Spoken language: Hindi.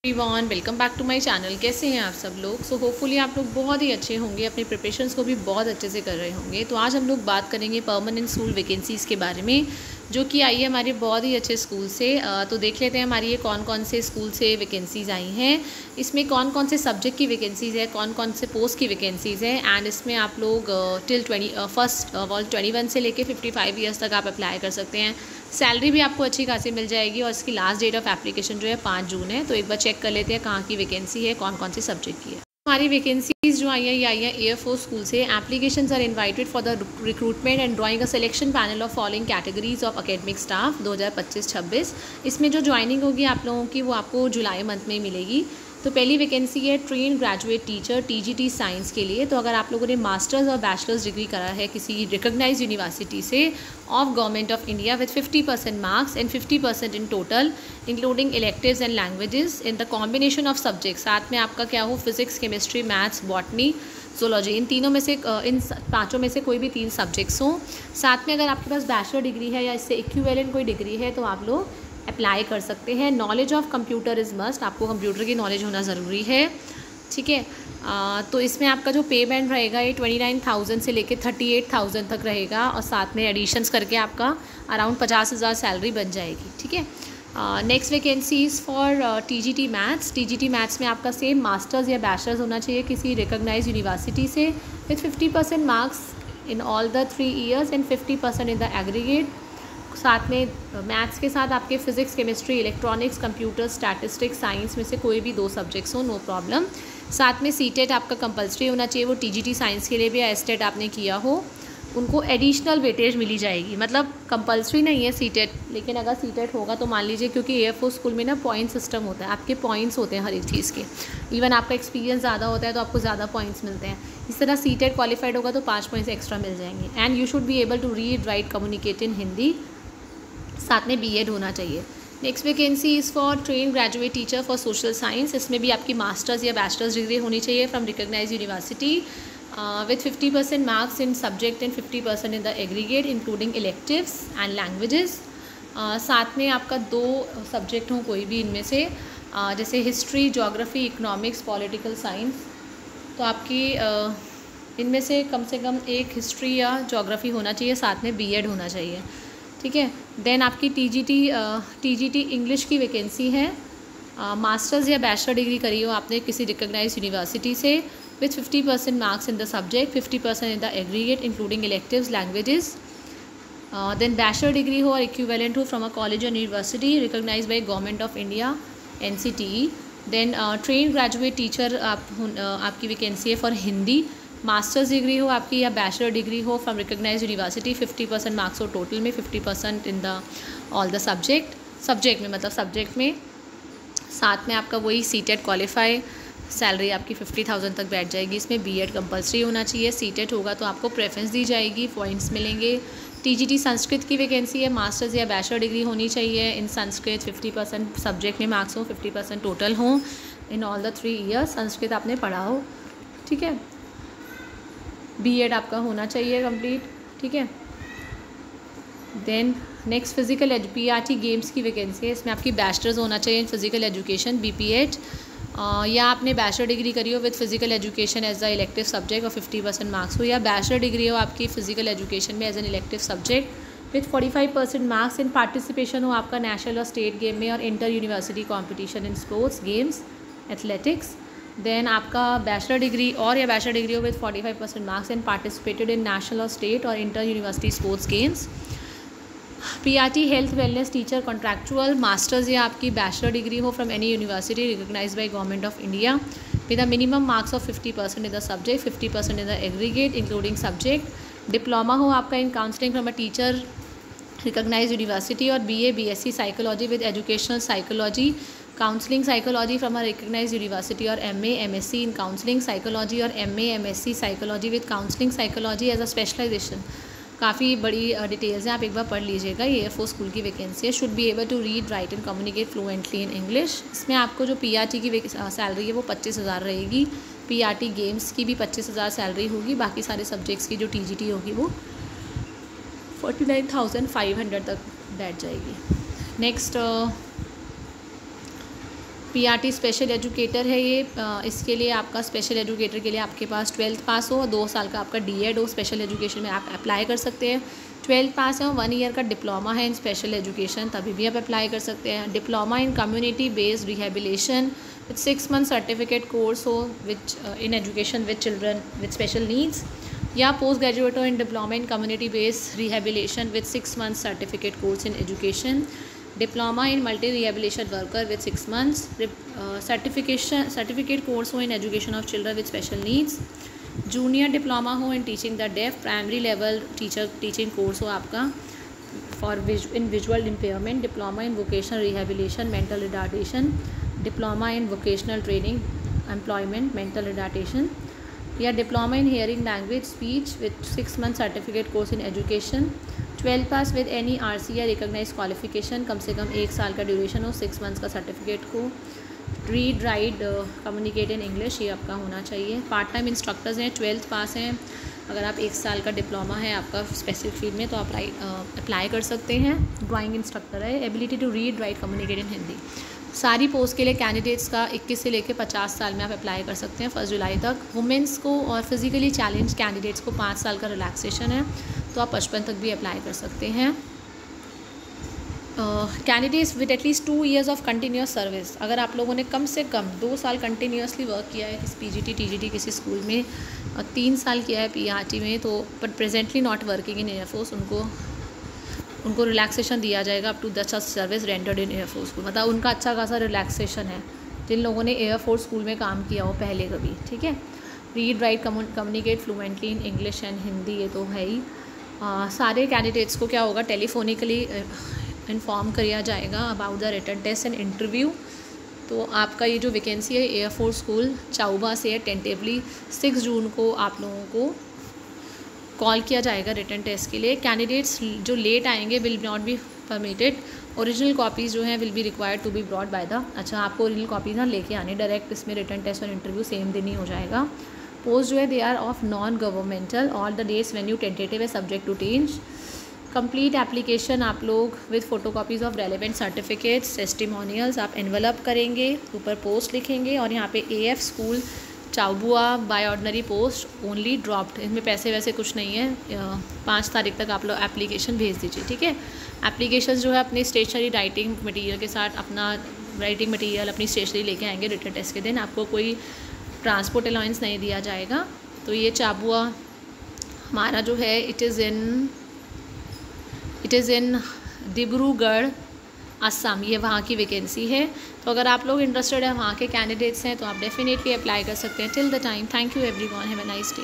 Everyone, welcome back to my channel. कैसे हैं आप सब लोग? सो होपफुली आप लोग बहुत ही अच्छे होंगे, अपनी प्रिपरेशंस को भी बहुत अच्छे से कर रहे होंगे। तो आज हम लोग बात करेंगे परमानेंट स्कूल वैकेंसीज़ के बारे में, जो कि आई है हमारे बहुत ही अच्छे स्कूल से। तो देख लेते हैं हमारी ये कौन कौन से स्कूल से वैकेंसीज़ आई हैं, इसमें कौन कौन से सब्जेक्ट की वैकेंसीज़ है, कौन कौन से पोस्ट की वैकेंसीज़ है। एंड इसमें आप लोग टिल 21 से लेके 55 ईयर्स तक आप अप्लाई कर सकते हैं। सैलरी भी आपको अच्छी खासी मिल जाएगी और इसकी लास्ट डेट ऑफ एप्लीकेशन जो है 5 जून है। तो एक बार चेक कर लेते हैं कहाँ की वैकेंसी है, कौन कौन से सब्जेक्ट की है। हमारी वैकेंसीज जो आई है ये आई है एयरफोर्स स्कूल से। Applications are invited for the recruitment and drawing a selection panel of following categories of academic staff 2025-26। इसमें जो ज्वाइनिंग होगी आप लोगों की वो आपको जुलाई मंथ में मिलेगी। तो पहली वैकेंसी है train graduate teacher TGT science के लिए। तो अगर आप लोगों ने मास्टर्स और बैचलर्स डिग्री करा है किसी रिकॉग्नाइज्ड यूनिवर्सिटी से of government of India with 50% marks and 50% in total including electives and languages in the combination of subject, साथ में आपका क्या हो physics, chemistry, maths, botany, zoology, इन तीनों में से इन पाँचों में से कोई भी 3 सब्जेक्ट्स हों। साथ में अगर आपके पास बैचलर डिग्री है या इससे इक्विवेलेंट कोई डिग्री है तो आप लोग अप्लाई कर सकते हैं। Knowledge of computer is must, आपको कंप्यूटर की नॉलेज होना ज़रूरी है। ठीक है। तो इसमें आपका जो पे बैंड रहेगा ये 29,000 से लेके 38,000 तक रहेगा और साथ में एडिशंस करके आपका अराउंड 50,000 सैलरी बन जाएगी। ठीक है। Next vacancies for TGT maths. TGT maths में आपका सेम मास्टर्स या बैचलर्स होना चाहिए किसी रिकॉग्नाइज्ड यूनिवर्सिटी से with 50% marks in all the 3 years and 50% in the aggregate. साथ में मैथ्स के साथ आपके physics, chemistry, electronics, computer, statistics, science में से कोई भी 2 सब्जेक्ट्स हो, नो प्रॉब्लम। साथ में सीटेट आपका कंपलसरी होना चाहिए, वो TGT साइंस के लिए भी एस्टेट आपने किया हो, उनको एडिशनल वेटेज मिली जाएगी। मतलब कंपलसरी नहीं है सीटेट, लेकिन अगर सीटेट होगा तो मान लीजिए, क्योंकि एयरफोर्स स्कूल में ना पॉइंट सिस्टम होता है, आपके पॉइंट्स होते हैं हर एक चीज़ के। इवन आपका एक्सपीरियंस ज़्यादा होता है तो आपको ज़्यादा पॉइंट्स मिलते हैं। इस तरह सीटेट क्वालिफाइड होगा तो 5 पॉइंट्स एक्स्ट्रा मिल जाएंगे। And you should be able to read, write, communicate in Hindi. साथ में BEd होना चाहिए। Next vacancy is for train graduate teacher for social science. इसमें भी आपकी मास्टर्स या बैचलर्स डिग्री होनी चाहिए from recognised university with 50% marks in subject and 50% in the aggregate including electives and languages. साथ में आपका 2 सब्जेक्ट हों कोई भी इनमें से, जैसे history, geography, economics, political science. तो आपकी इनमें से कम एक हिस्ट्री या जोग्राफी होना चाहिए, साथ में BEd होना चाहिए। ठीक है। देन आपकी TGT इंग्लिश की वैकेंसी है। मास्टर्स या बैचलर डिग्री करी हो आपने किसी रिकॉग्नाइज्ड यूनिवर्सिटी से with 50% marks in the subject, 50% in the aggregate including electives, languages. Then bachelor degree हो और इक्विवेलेंट हो फ्रॉम अ कॉलेज और university recognised by government of India NCTE। Then train graduate teacher आपकी वैकेंसी है फॉर हिंदी। मास्टर्स डिग्री हो आपकी या बैचलर डिग्री हो फ्रॉम रिकॉग्नाइज्ड यूनिवर्सिटी, 50% मार्क्स हो टोटल में, 50% in the all the subject में, मतलब सब्जेक्ट में। साथ में आपका वही सीटेट क्वालिफाई, सैलरी आपकी 50,000 तक बैठ जाएगी। इसमें BEd कंपलसरी होना चाहिए। सीटेट होगा तो आपको प्रेफरेंस दी जाएगी, पॉइंट्स मिलेंगे। TGT संस्कृत की वैकेंसी है। मास्टर्स या बैचलर डिग्री होनी चाहिए इन संस्कृत, 50% सब्जेक्ट में मार्क्स हो, 50% टोटल हो in all the 3 years Sanskrit आपने पढ़ा हो। ठीक है। BEd आपका होना चाहिए कंप्लीट। ठीक है। Then next physical PRT games की वैकेंसी है। इसमें आपकी बैचलर्स होना चाहिए इन फिजिकल एजुकेशन BPEd, या आपने बैचलर डिग्री करी हो with physical education as the elective subject और 50% मार्क्स हो, या बैचलर डिग्री हो आपकी फिजिकल एजुकेशन में as an elective subject with 45% marks in participation हो आपका नेशनल और स्टेट गेम में और inter university competition in sports, games, athletics. Then आपका बैचलर डिग्री और या बैचलर डिग्री हो with 45% marks and participated in national और स्टेट और inter university sports games. PRT health wellness teacher contractual. Masters या आपकी बैचलर डिग्री हो from any university recognised by government of India with a minimum marks of 50% in the subject, 50% in the aggregate including subject. Diploma हो आपका in counselling from a teacher recognised university और BSc psychology with educational psychology, counselling psychology from a recognised university और MSc इन काउंसलिंग साइकोलॉजी और MSc psychology with counselling psychology as a specialisation. काफ़ी बड़ी डिटेल्स हैं, आप एक बार पढ़ लीजिएगा। ये एयरफोर्स स्कूल की वैकेंसी है। Should be able to read, write and communicate fluently in English. इसमें आपको जो PRT की सैलरी है वो 25,000 रहेगी। PRT गेम्स की भी 25,000 सैलरी होगी। बाकी सारे सब्जेक्ट्स की जो TGT होगी वो 49,500 तक बैठ जाएगी। नेक्स्ट PRT स्पेशल एजुकेटर है ये। इसके लिए आपका स्पेशल एजुकेटर के लिए आपके पास 12th पास हो, 2 साल का आपका DED हो स्पेशल एजुकेशन में, आप अप्लाई कर सकते हैं। 12th पास है और 1 ईयर का डिप्लोमा है इन स्पेशल एजुकेशन, तभी भी आप अप्लाई कर सकते हैं। Diploma in community based rehabilitation with 6 month certificate course हो which in education with children with special needs, या पोस्ट ग्रेजुएट हो in diploma in community based rehabilitation with 6 month certificate course in education. Diploma in multi rehabilitation worker with 6 months certificate course हो in education of children with special needs. Junior diploma हो in teaching the deaf, primary level teaching course हो आपका for in visual impairment. Diploma in vocational rehabilitation mental retardation, diploma in vocational training employment mental retardation, या diploma in hearing language speech with 6 month certificate course in education. 12 pass with any RC या रिकॉग्नाइज क्वालिफिकेशन, कम से कम 1 साल का ड्यूरेशन हो, 6 मंथ्स का सर्टिफिकेट को। Read write communicate in English, ये आपका होना चाहिए। पार्ट टाइम इंस्ट्रक्टर्स हैं, 12th पास हैं, अगर आप 1 साल का डिप्लोमा है आपका स्पेसिफिक फील्ड में तो आप अप्लाई कर सकते हैं। ड्राइंग इंस्ट्रक्टर है। Ability to read write communicate in Hindi. सारी पोस्ट के लिए कैंडिडेट्स का 21 से लेकर 50 साल में आप अप्लाई कर सकते हैं 1 जुलाई तक। वुमेंस को और फिजिकली चैलेंज कैंडिडेट्स को 5 साल का रिलैक्सेशन है, तो आप 55 तक भी अप्लाई कर सकते हैं। Candidates with at least 2 years of continuous service, अगर आप लोगों ने कम से कम 2 साल कंटिन्यूसली वर्क किया है किसी PGT TGT किसी स्कूल में, 3 साल किया है PRT में, तो but presently not working in air force, उनको रिलैक्सेशन दिया जाएगा up to 10 service rendered in air force को, मतलब उनका अच्छा खासा रिलैक्सेशन है जिन लोगों ने एयरफोर्स स्कूल में काम किया हो पहले कभी, ठीक है। Read write communicate fluently in English and Hindi, ये तो है ही। सारे कैंडिडेट्स को क्या होगा, टेलीफोनिकली इन्फॉर्म किया जाएगा about the written test and interview. तो आपका ये जो वैकेंसी है एयरफोर्स स्कूल चाउबा से है, टेंटेवली 6 जून को आप लोगों को कॉल किया जाएगा रिटन टेस्ट के लिए। कैंडिडेट्स जो लेट आएंगे will not be permitted. Original copies जो हैं will be required to be brought by the, अच्छा आपको ओरिजिनल कॉपीज़ ना लेके आने, डायरेक्ट इसमें रिटन टेस्ट और इंटरव्यू सेम दिन ही हो जाएगा। पोस्ट जो है they are of non governmental, all the dates venue tentative है, subject to change. Complete application आप लोग with photocopies of relevant certificates testimonials आप एनवलप करेंगे, ऊपर पोस्ट लिखेंगे और यहाँ पे AF school Chabua by ordinary post only dropped, इसमें पैसे वैसे कुछ नहीं है। 5 तारीख तक आप लोग एप्लीकेशन भेज दीजिए, ठीक है। एप्लीकेशन जो है अपनी स्टेशनरी राइटिंग मटेरियल के साथ, अपना राइटिंग मटेरियल अपनी स्टेशनरी लेके आएंगे रिटन टेस्ट के दिन, आपको कोई ट्रांसपोर्ट अलाउंस नहीं दिया जाएगा। तो ये चाबुआ हमारा जो है it is in Dibrugarh Assam, ये वहाँ की वैकेंसी है। तो अगर आप लोग इंटरेस्टेड हैं, वहाँ के कैंडिडेट्स हैं, तो आप डेफिनेटली अप्लाई कर सकते हैं। Till the time, thank you everyone, have a nice day.